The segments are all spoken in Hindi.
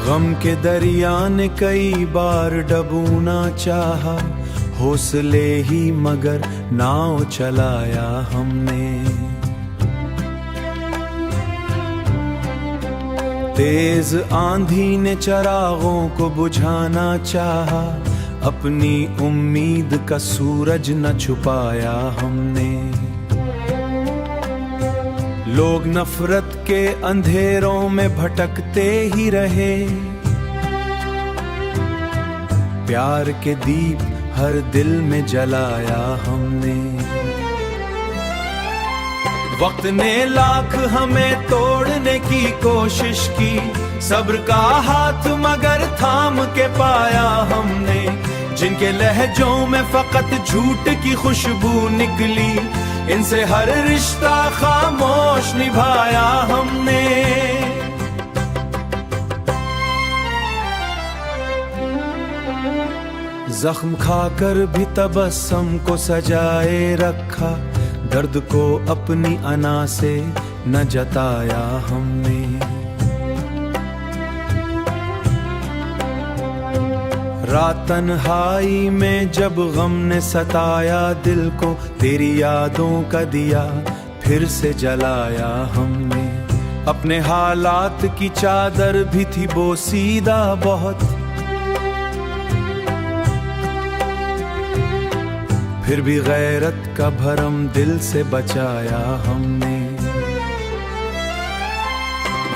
गम के दरिया ने कई बार डूबना चाहा, हौसले ही मगर नाव चलाया हमने। तेज आंधी ने चरागों को बुझाना चाहा, अपनी उम्मीद का सूरज न छुपाया हमने। लोग नफरत के अंधेरों में भटकते ही रहे, प्यार के दीप हर दिल में जलाया हमने। वक्त ने लाख हमें तोड़ने की कोशिश की, सब्र का हाथ मगर थाम के पाया हमने। जिनके लहजों में फकत झूठ की खुशबू निकली, इनसे हर रिश्ता खामोश निभाया हमने। जख्म खाकर भी तबस्सुम को सजाए रखा, दर्द को अपनी अना से न जताया हमने। रात तन्हाई में जब गम ने सताया दिल को, तेरी यादों का दिया फिर से जलाया हमने। अपने हालात की चादर भी थी बोसीदा बहुत, फिर भी गैरत का भरम दिल से बचाया हमने।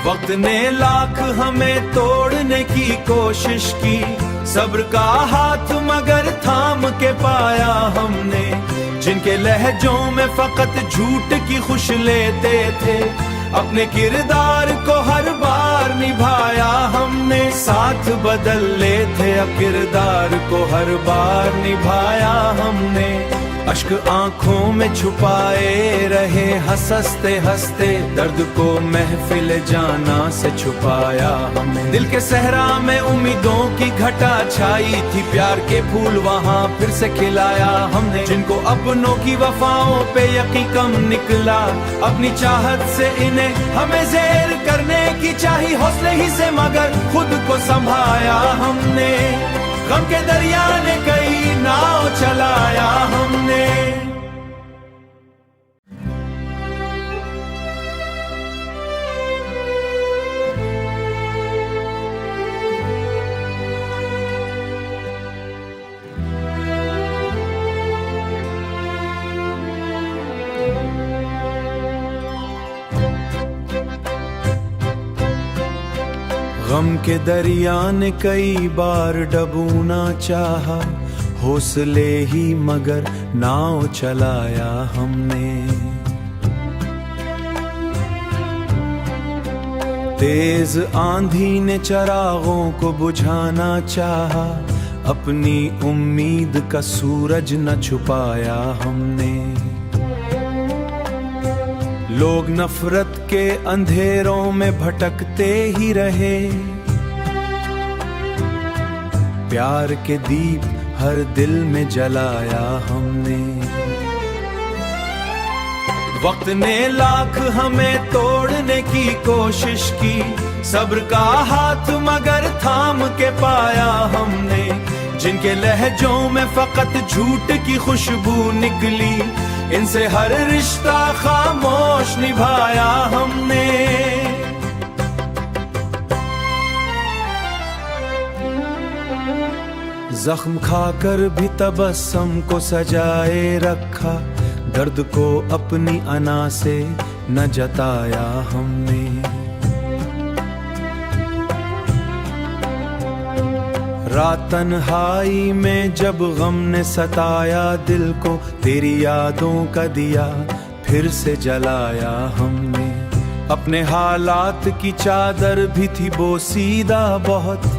वक्त ने लाख हमें तोड़ने की कोशिश की, सब्र का हाथ मगर थाम के पाया हमने। जिनके लहजों में फकत झूठ की खुश लेते थे, अपने किरदार को हर बार निभाया हमने। साथ बदल लेते किरदार को हर बार निभाया हमने। अश्क आंखों में छुपाए रहे, हंसते हंसते दर्द को महफिल जाना से छुपाया हमने। दिल के सहरा में उम्मीदों की घटा छाई थी, प्यार के फूल वहाँ फिर से खिलाया हमने। जिनको अपनों की वफाओं पे यकीन कम निकला, अपनी चाहत से इन्हें हमें ज़ेर करने की चाही, हौसले ही से मगर खुद को संभाया हमने। गम के दरिया ने कई नाव चलाया हमने। गम के दरिया ने कई बार डूबना चाहा, हौसले ही मगर नाव चलाया हमने। तेज आंधी ने चरागों को बुझाना चाहा, अपनी उम्मीद का सूरज न छुपाया हमने। लोग नफरत के अंधेरों में भटकते ही रहे, प्यार के दीप हर दिल में जलाया हमने। वक्त ने लाख हमें तोड़ने की कोशिश की, सब्र का हाथ मगर थाम के पाया हमने। जिनके लहजों में फकत झूठ की खुशबू निकली, इनसे हर रिश्ता खामोश निभाया हमने। जख्म खाकर भी तबस्सुम को सजाए रखा, दर्द को अपनी अना से न जताया हमने। रात तन्हाई में जब गम ने सताया दिल को, तेरी यादों का दिया फिर से जलाया हमने। अपने हालात की चादर भी थी बोसीदा बहुत,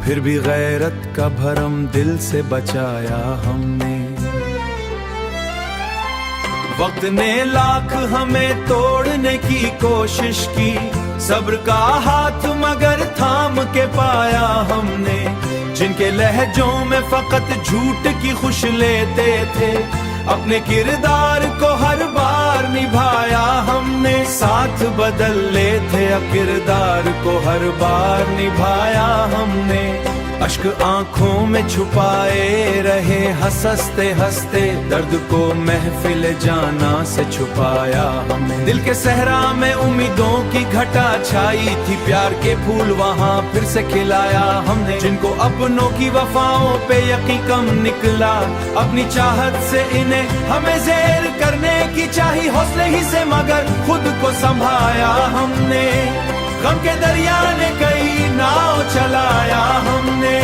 फिर भी गैरत का भरम दिल से बचाया हमने। वक्त ने लाख हमें तोड़ने की कोशिश की, सब्र का हाथ मगर थाम के पाया हमने। जिनके लहजों में फकत झूठ की खुश लेते थे, अपने किरदार को हर बार निभाया हमने, साथ बदल लेते अब किरदार को हर बार निभाया हमने। अश्क आंखों में छुपाए रहे हंसते हंसते, दर्द को महफिल जाना से छुपाया हमने। दिल के सहरा में उम्मीदों की घटा छाई थी, प्यार के फूल वहाँ फिर से खिलाया हमने। जिनको अपनों की वफाओं पे यकीन कम निकला, अपनी चाहत से इन्हें हमें ज़ेर करने की चाही हौसले ही से, मगर खुद को संभाया हमने। गम के दरिया ने कई नाव चलाया हमने।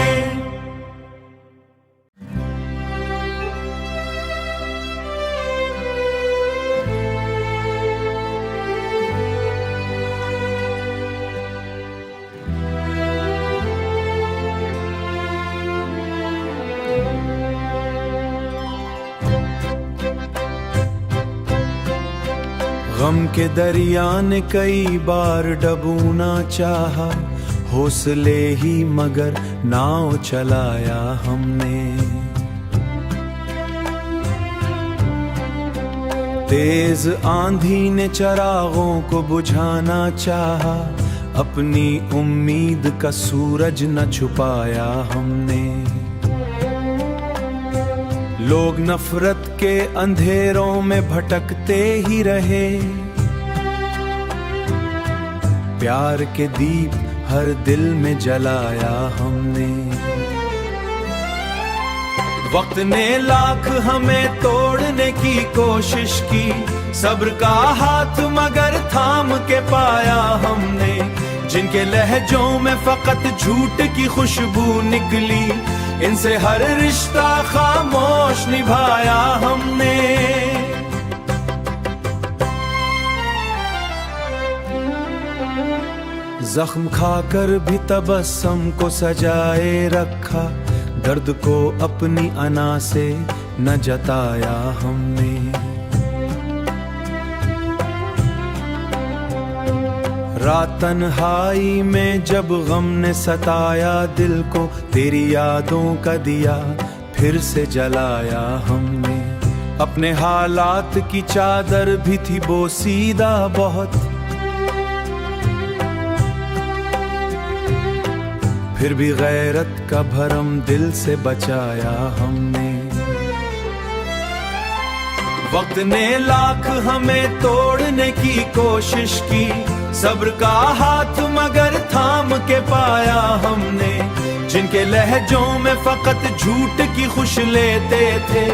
गम के दरिया ने कई बार डूबना चाहा, हौसले ही मगर नाव चलाया हमने। तेज आंधी ने चरागों को बुझाना चाहा, अपनी उम्मीद का सूरज न छुपाया हमने। लोग नफरत के अंधेरों में भटकते ही रहे, प्यार के दीप हर दिल में जलाया हमने। वक्त ने लाख हमें तोड़ने की कोशिश की, सब्र का हाथ मगर थाम के पाया हमने। जिनके लहजों में फकत झूठ की खुशबू निकली, इनसे हर रिश्ता खामोश निभाया हमने। जख्म खाकर भी तबस्सुम को सजाए रखा, दर्द को अपनी अना से न जताया हमने। रात तन्हाई में जब गम ने सताया दिल को, तेरी यादों का दिया फिर से जलाया हमने। अपने हालात की चादर भी थी बोसीदा बहुत, फिर भी गैरत का भरम दिल से बचाया हमने। वक्त ने लाख हमें तोड़ने की कोशिश की, सब्र का हाथ मगर थाम के पाया हमने। जिनके लहजों में फकत झूठ की खुश लेते थे,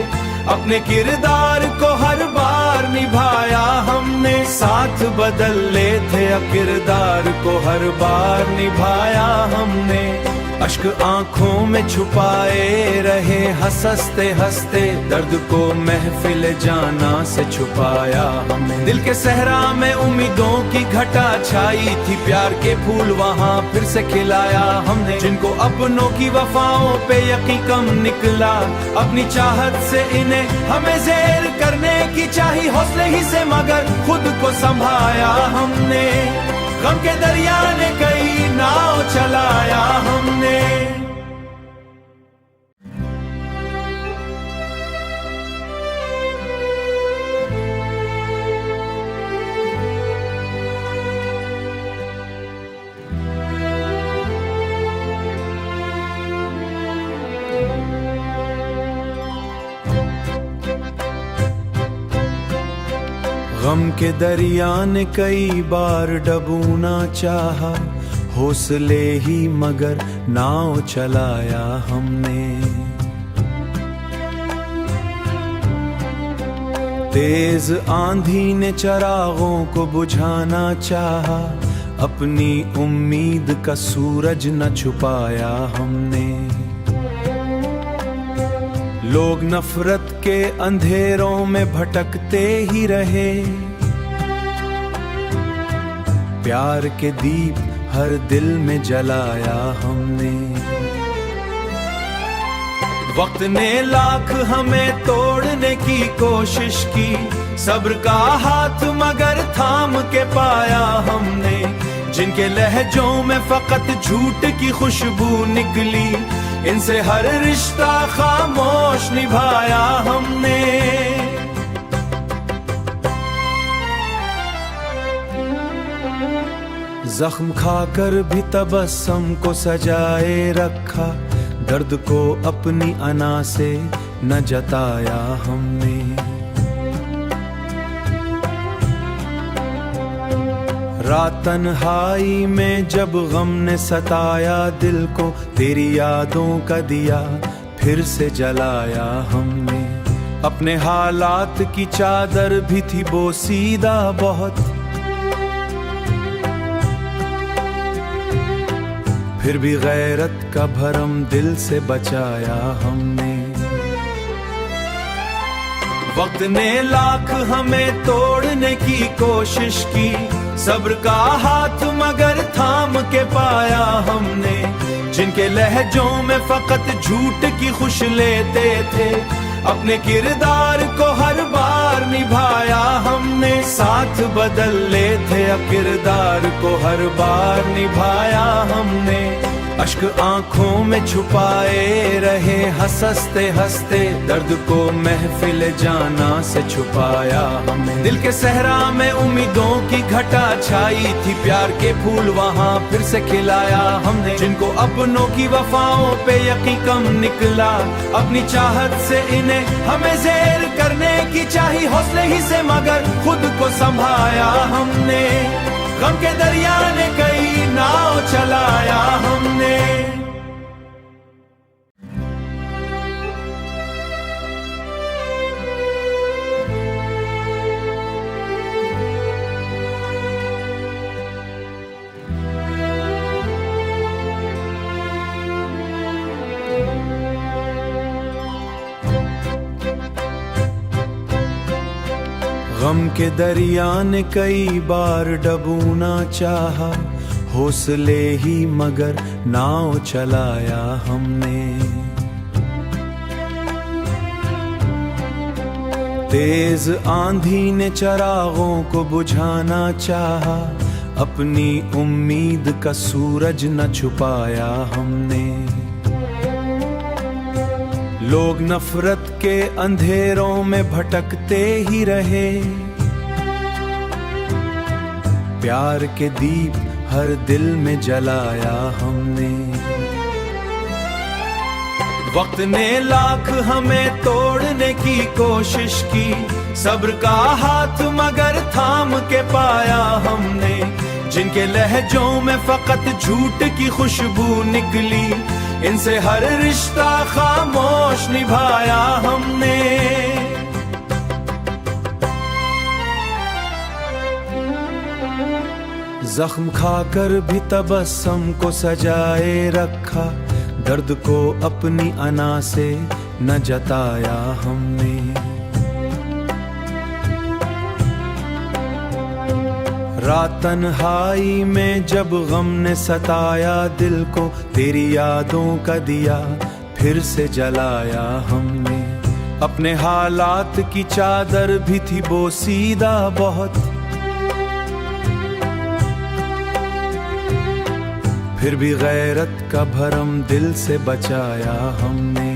अपने किरदार को हर बार निभाया हमने। साथ बदल लेते अब किरदार को हर बार निभाया हमने। अश्क आंखों में छुपाए रहे हंसते हंसते, दर्द को महफिल जाना से छुपाया हमने। दिल के सहरा में उम्मीदों की घटा छाई थी, प्यार के फूल वहाँ फिर से खिलाया हमने। जिनको अपनों की वफाओं पे यकीन कम निकला, अपनी चाहत से इन्हें हमें ज़ेर करने की चाही हौसले ही से, मगर खुद को संभाया हमने। गम के दरिया ने कई नाव चलाया हमने। गम के दरिया ने कई बार डूबना चाहा, हौसले ही मगर नाव चलाया हमने। तेज आंधी ने चरागों को बुझाना चाहा, अपनी उम्मीद का सूरज न छुपाया हमने। लोग नफरत के अंधेरों में भटकते ही रहे, प्यार के दीप हर दिल में जलाया हमने। वक्त ने लाख हमें तोड़ने की कोशिश की, सब्र का हाथ मगर थाम के पाया हमने। जिनके लहजों में फकत झूठ की खुशबू निकली, इनसे हर रिश्ता खामोश निभाया हमने। जख्म खाकर भी तबस्सुम को सजाए रखा, दर्द को अपनी अना से न जताया हमने। रात तन्हाई में जब गम ने सताया दिल को, तेरी यादों का दिया फिर से जलाया हमने। अपने हालात की चादर भी थी बोसीदा बहुत, फिर भी गैरत का भरम दिल से बचाया हमने। वक्त ने लाख हमें तोड़ने की कोशिश की, सब्र का हाथ मगर थाम के पाया हमने। जिनके लहजों में फकत झूठ की खुश लेते थे, अपने किरदार को हर बार निभाया हमने। साथ बदल लेते किरदार को हर बार निभाया हमने। अश्क आंखों में छुपाए रहे हंसते हंसते, दर्द को महफिल जाना से छुपाया हमने। दिल के सहरा में उम्मीदों की घटा छाई थी, प्यार के फूल वहाँ फिर से खिलाया हमने। जिनको अपनों की वफाओं पे यकीन कम निकला, अपनी चाहत से इन्हें हमें ज़ेर करने की चाही हौसले ही से, मगर खुद को संभाया हमने। गम के दरिया ने कई नाव चलाया हमने। गम के दरिया ने कई बार डूबना चाहा, हौसले ही मगर नाव चलाया हमने। तेज आंधी ने चरागों को बुझाना चाहा, अपनी उम्मीद का सूरज न छुपाया हमने। लोग नफरत के अंधेरों में भटकते ही रहे, प्यार के दीप हर दिल में जलाया हमने। वक्त ने लाख हमें तोड़ने की कोशिश की, सब्र का हाथ मगर थाम के पाया हमने। जिनके लहजों में फकत झूठ की खुशबू निकली, इनसे हर रिश्ता खामोश निभाया हमने। जख्म खाकर भी तबस्सुम को सजाए रखा, दर्द को अपनी अना से न जताया हमने। रात तन्हाई में जब गम ने सताया दिल को, तेरी यादों का दिया फिर से जलाया हमने। अपने हालात की चादर भी थी बोसीदा बहुत, फिर भी गैरत का भरम दिल से बचाया हमने।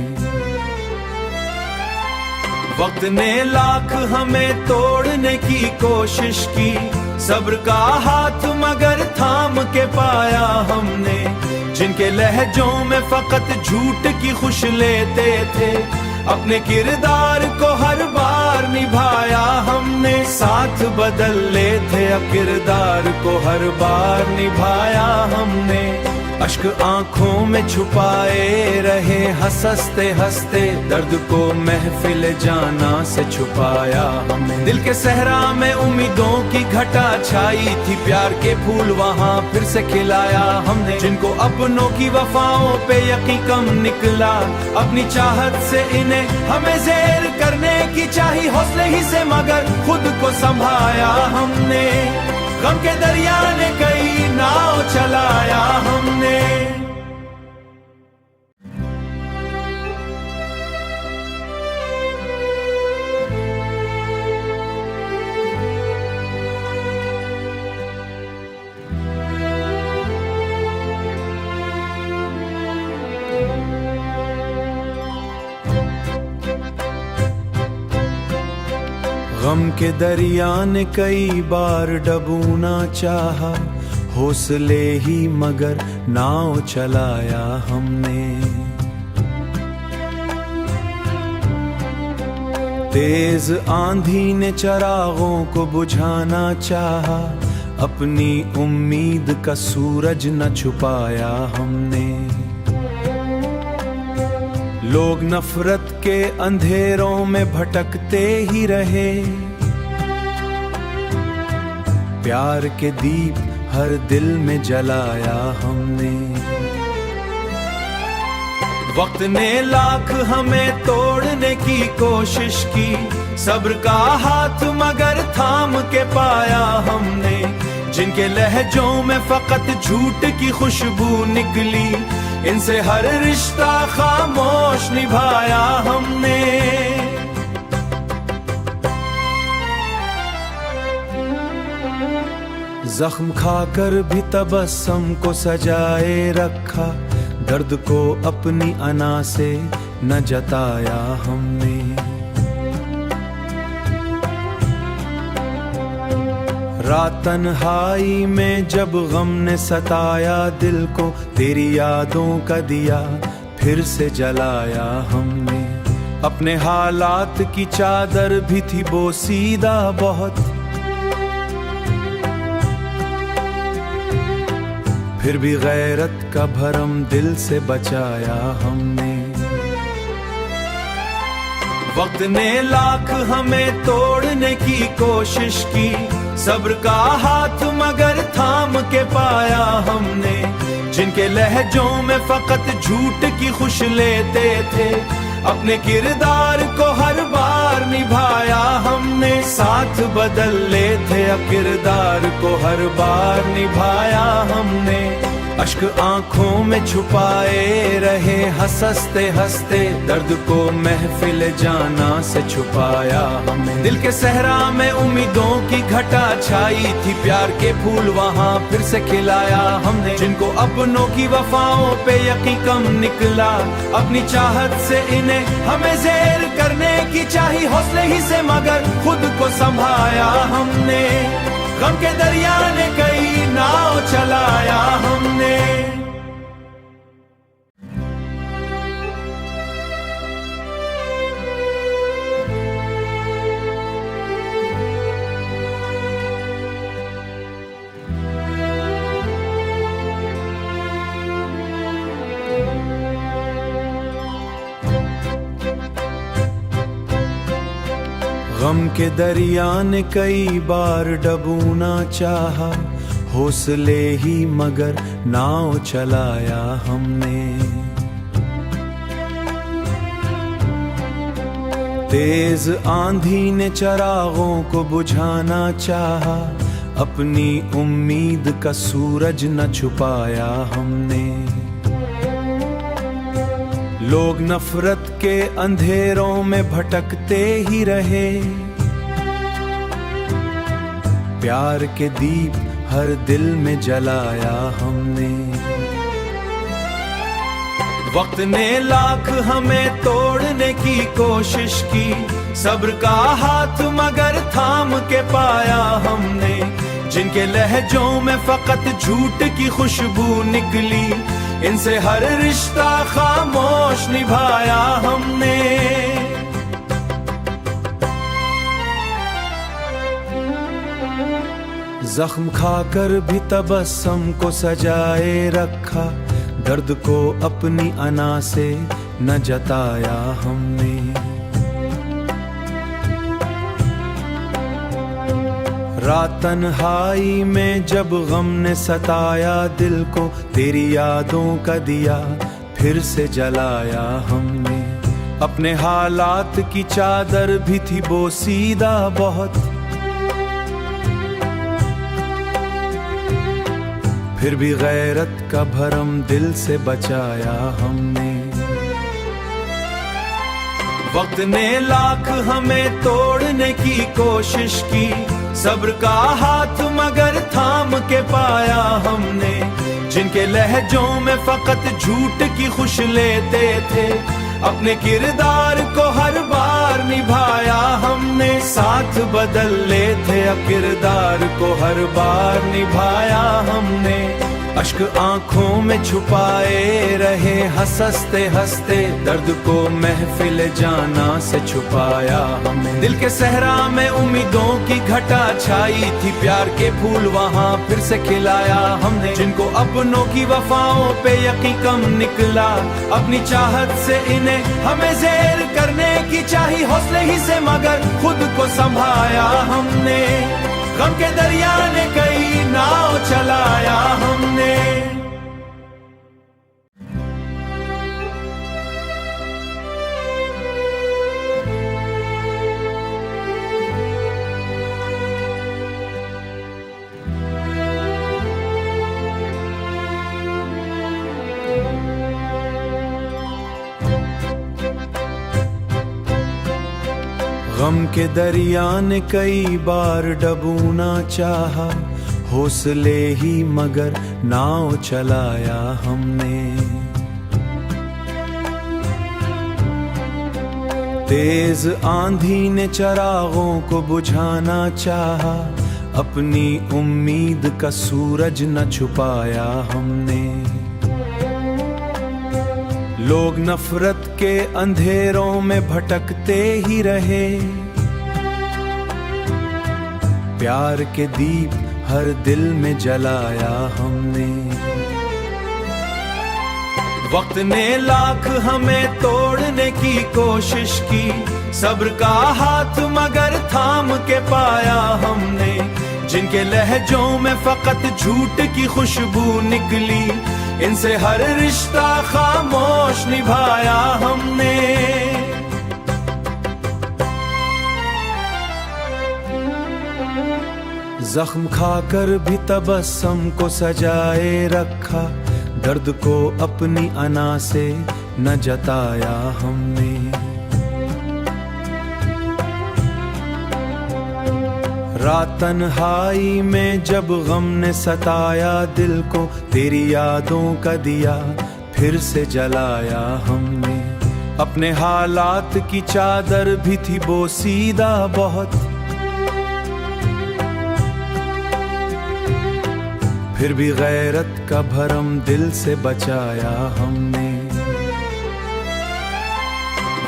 वक्त ने लाख हमें तोड़ने की कोशिश की, सब्र का हाथ मगर थाम के पाया हमने। जिनके लहजों में फकत झूठ की खुश लेते थे, अपने किरदार को हर बार निभाया हमने। साथ बदल लेते किरदार को हर बार निभाया हमने। अश्क आंखों में छुपाए रहे हंसते हंसते, दर्द को महफिल जाना से छुपाया हमने। दिल के सहरा में उम्मीदों की घटा छाई थी, प्यार के फूल वहाँ फिर से खिलाया हमने। जिनको अपनों की वफाओं पे यकीन कम निकला, अपनी चाहत से इन्हें हमें ज़ेर करने की चाही हौसले ही से, मगर खुद को संभाया हमने। गम के दरिया ने कई नाव चलाया हमने। गम के दरिया ने कई बार डूबना चाहा, हौसले ही मगर नाव चलाया हमने। तेज आंधी ने चिरागों को बुझाना चाहा, अपनी उम्मीद का सूरज न छुपाया हमने। लोग नफरत के अंधेरों में भटकते ही रहे, प्यार के दीप हर दिल में जलाया हमने। वक्त ने लाख हमें तोड़ने की कोशिश की, सब्र का हाथ मगर थाम के पाया हमने। जिनके लहजों में फकत झूठ की खुशबू निकली, इनसे हर रिश्ता खामोश निभाया हमने। जख्म खाकर भी तबस्सुम को सजाए रखा, दर्द को अपनी अना से न जताया हमने। रात तन्हाई में जब गम ने सताया दिल को, तेरी यादों का दिया फिर से जलाया हमने। अपने हालात की चादर भी थी बोसीदा बहुत, फिर भी गैरत का भरम दिल से बचाया हमने। वक्त ने लाख हमें तोड़ने की कोशिश की, सब्र का हाथ मगर थाम के पाया हमने। जिनके लहजों में फकत झूठ की खुश लेते थे, अपने किरदार को हर बार निभाया हमने। साथ बदल लेते किरदार को हर बार निभाया हमने। अश्क आंखों में छुपाए रहे, हंसते हंसते दर्द को महफिल जाना से छुपाया हमने। दिल के सहरा में उम्मीदों की घटा छाई थी, प्यार के फूल वहाँ फिर से खिलाया हमने। जिनको अपनों की वफाओं पे यकीन कम निकला, अपनी चाहत से इन्हें हमें ज़ेर करने की चाही हौसले ही से, मगर खुद को संभाया हमने। गम के दरिया ने कई नाव चलाया हमने। गम के दरिया ने कई बार डूबना चाहा, हौसले ही मगर नाव चलाया हमने। तेज आंधी ने चिरागों को बुझाना चाहा, अपनी उम्मीद का सूरज न छुपाया हमने। लोग नफरत के अंधेरों में भटकते ही रहे, प्यार के दीप हर दिल में जलाया हमने। वक्त ने लाख हमें तोड़ने की कोशिश की, सब्र का हाथ मगर थाम के पाया हमने। जिनके लहजों में फकत झूठ की खुशबू निकली, इनसे हर रिश्ता खामोश निभाया हमने। जख्म खाकर भी तबस्सुम को सजाए रखा, दर्द को अपनी अना से न जताया हमने। रात तन्हाई में जब गम ने सताया दिल को, तेरी यादों का दिया फिर से जलाया हमने। अपने हालात की चादर भी थी बोसीदा बहुत, फिर भी गैरत का भरम दिल से बचाया हमने। वक्त ने लाख हमें तोड़ने की कोशिश की, सब्र का हाथ मगर थाम के पाया हमने। जिनके लहजों में फकत झूठ की खुश लेते थे, अपने किरदार को हर बार निभाया हमने। साथ बदल लेते अब किरदार को हर बार निभाया हमने। अश्क आंखों में छुपाए रहे हंसते हंसते, दर्द को महफिल जाना से छुपाया हमने। दिल के सहरा में उम्मीदों की घटा छाई थी, प्यार के फूल वहाँ फिर से खिलाया हमने। जिनको अपनों की वफाओं पे यकीन कम निकला, अपनी चाहत से इन्हें हमें ज़ेर करने की चाही हौसले ही से, मगर खुद को संभाया हमने। गम के दरिया ने कई नाव चलाया हमने। गम के दरिया ने कई बार डूबना चाहा, हौसले ही मगर नाव चलाया हमने। तेज आंधी ने चिरागों को बुझाना चाहा, अपनी उम्मीद का सूरज न छुपाया हमने। लोग नफरत के अंधेरों में भटकते ही रहे, प्यार के दीप हर दिल में जलाया हमने। वक्त ने लाख हमें तोड़ने की कोशिश की, सब्र का हाथ मगर थाम के पाया हमने। जिनके लहजों में फकत झूठ की खुशबू निकली, इनसे हर रिश्ता खामोश निभाया हमने। जख्म खाकर भी तबस्सुम को सजाए रखा, दर्द को अपनी अना से न जताया हमने। रात तन्हाई में जब गम ने सताया दिल को, तेरी यादों का दिया फिर से जलाया हमने। अपने हालात की चादर भी थी बोसीदा बहुत, फिर भी गैरत का भरम दिल से बचाया हमने।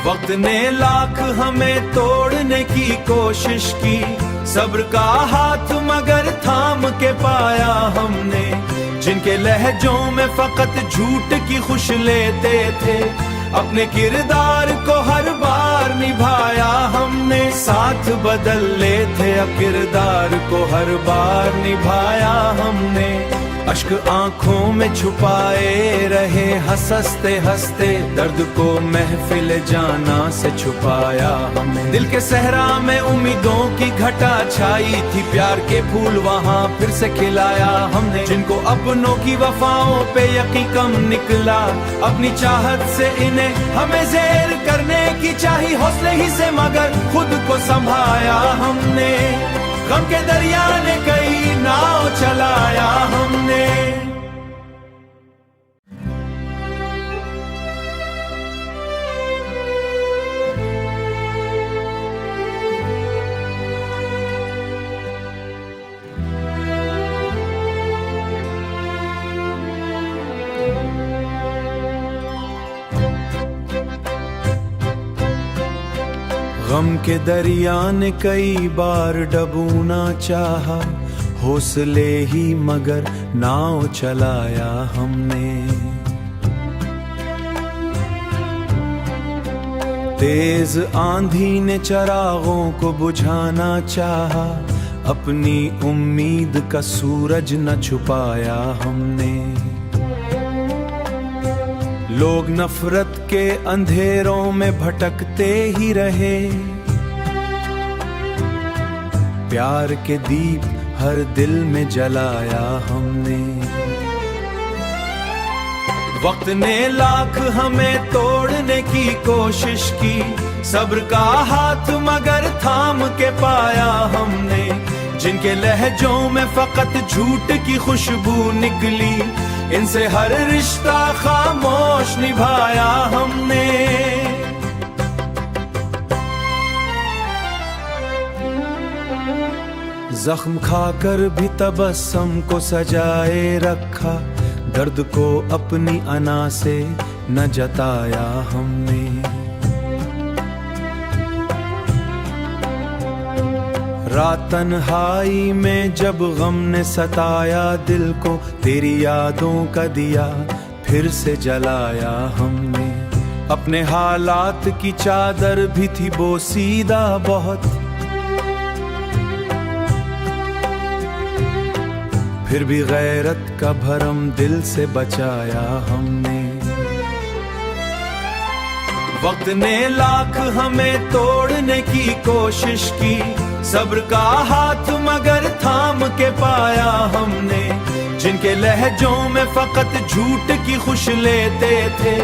वक्त ने लाख हमें तोड़ने की कोशिश की, सब्र का हाथ मगर थाम के पाया हमने। जिनके लहजों में फकत झूठ की खुश लेते थे, अपने किरदार को हर बार निभाया हमने। साथ बदल लेते अब किरदार को हर बार निभाया हमने। अश्क आंखों में छुपाए रहे हंसते हंसते, दर्द को महफिल जाना से छुपाया हमने। दिल के सहरा में उम्मीदों की घटा छाई थी, प्यार के फूल वहाँ फिर से खिलाया हमने। जिनको अपनों की वफाओं पे यकीन कम निकला, अपनी चाहत से इन्हें हमें ज़ेर करने की चाही हौसले ही से, मगर खुद को संभाया हमने। गम के दरिया ने कई नाव चलाया हमने। गम के दरिया ने कई बार डूबना चाहा, हौसले ही मगर नाव चलाया हमने। तेज आंधी ने चिरागों को बुझाना चाहा, अपनी उम्मीद का सूरज न छुपाया हमने। लोग नफरत के अंधेरों में भटकते ही रहे, प्यार के दीप हर दिल में जलाया हमने। वक्त ने लाख हमें तोड़ने की कोशिश की, सब्र का हाथ मगर थाम के पाया हमने। जिनके लहजों में फकत झूठ की खुशबू निकली, इनसे हर रिश्ता खामोश निभाया हमने। जख्म खाकर भी तबस्सुम को सजाए रखा, दर्द को अपनी अना से न जताया हमने। रात तन्हाई में जब गम ने सताया दिल को, तेरी यादों का दिया फिर से जलाया हमने। अपने हालात की चादर भी थी बोसीदा बहुत, फिर भी गैरत का भरम दिल से बचाया हमने। वक्त ने लाख हमें तोड़ने की कोशिश की, सब्र का हाथ मगर थाम के पाया हमने। जिनके लहजों में फकत झूठ की खुश लेते थे,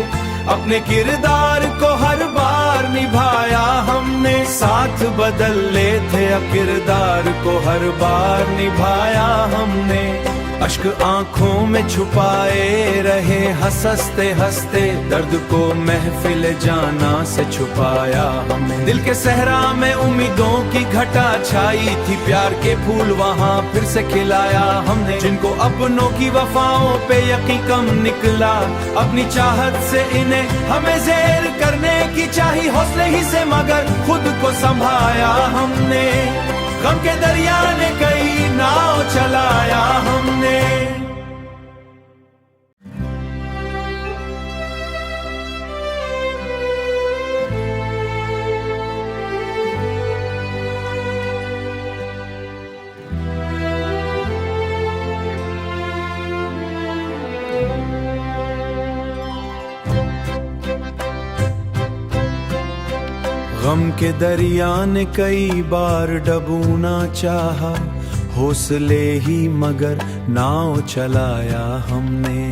अपने किरदार को हर बार निभाया हमने। साथ बदल लेते किरदार को हर बार निभाया हमने। अश्क आंखों में छुपाए रहे हंसते हंसते, दर्द को महफिल जाना से छुपाया हमने। दिल के सहरा में उम्मीदों की घटा छाई थी, प्यार के फूल वहाँ फिर से खिलाया हमने। जिनको अपनों की वफाओं पे यकीन कम निकला, अपनी चाहत से इन्हें हमें ज़ेर करने की चाही हौसले ही से, मगर खुद को संभाया हमने। गम के दरिया ने कई नाव चलाया हमने। गम के दरिया ने कई बार डूबना चाहा, हौसले ही मगर नाव चलाया हमने।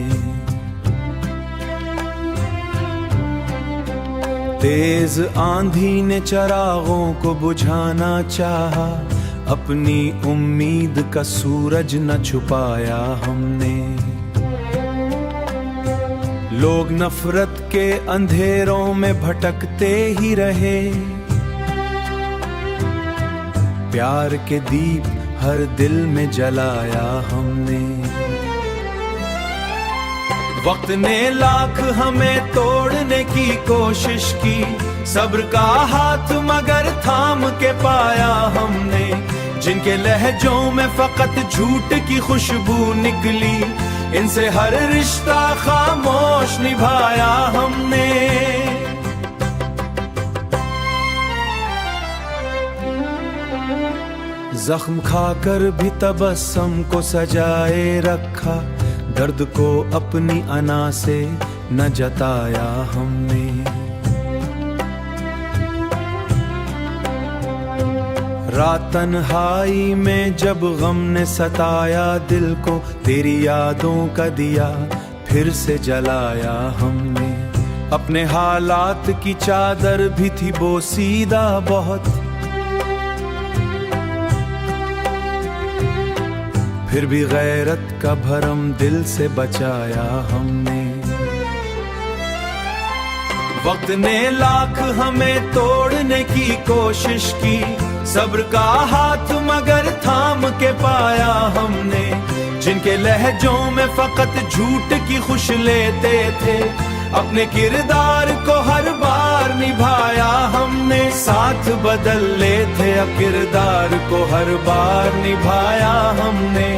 तेज आंधी ने चिरागों को बुझाना चाहा, अपनी उम्मीद का सूरज न छुपाया हमने। लोग नफरत के अंधेरों में भटकते ही रहे, प्यार के दीप हर दिल में जलाया हमने। वक्त ने लाख हमें तोड़ने की कोशिश की, सब्र का हाथ मगर थाम के पाया हमने। जिनके लहजों में फकत झूठ की खुशबू निकली, इनसे हर रिश्ता खामोश निभाया हमने। जख्म खाकर भी तबस्सुम को सजाए रखा, दर्द को अपनी अना से न जताया हमने। रात तन्हाई में जब गम ने सताया दिल को, तेरी यादों का दिया फिर से जलाया हमने। अपने हालात की चादर भी थी बोसीदा बहुत, फिर भी गैरत का भरम दिल से बचाया हमने। वक्त ने लाख हमें तोड़ने की कोशिश की, सब्र का हाथ मगर थाम के पाया हमने। जिनके लहजों में फकत झूठ की खुश लेते थे, अपने किरदार को हर बार निभाया हमने। साथ बदल लेते किरदार को हर बार निभाया हमने।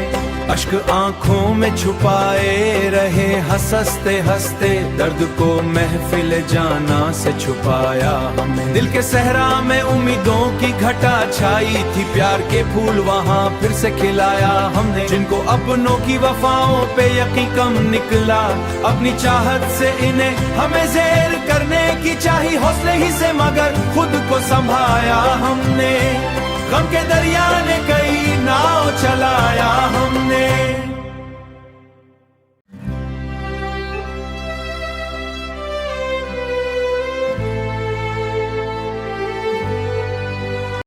अश्क आंखों में छुपाए रहे हंसते हंसते, दर्द को महफिल जाना से छुपाया हमने। दिल के सहरा में उम्मीदों की घटा छाई थी, प्यार के फूल वहाँ फिर से खिलाया हमने। जिनको अपनों की वफाओं पे यकीन कम निकला, अपनी चाहत से इन्हें हमें ज़ेर करने की चाही हौसले ही से, मगर खुद को संभाया हमने। गम के दरिया ने कई नाव चलाया हमने।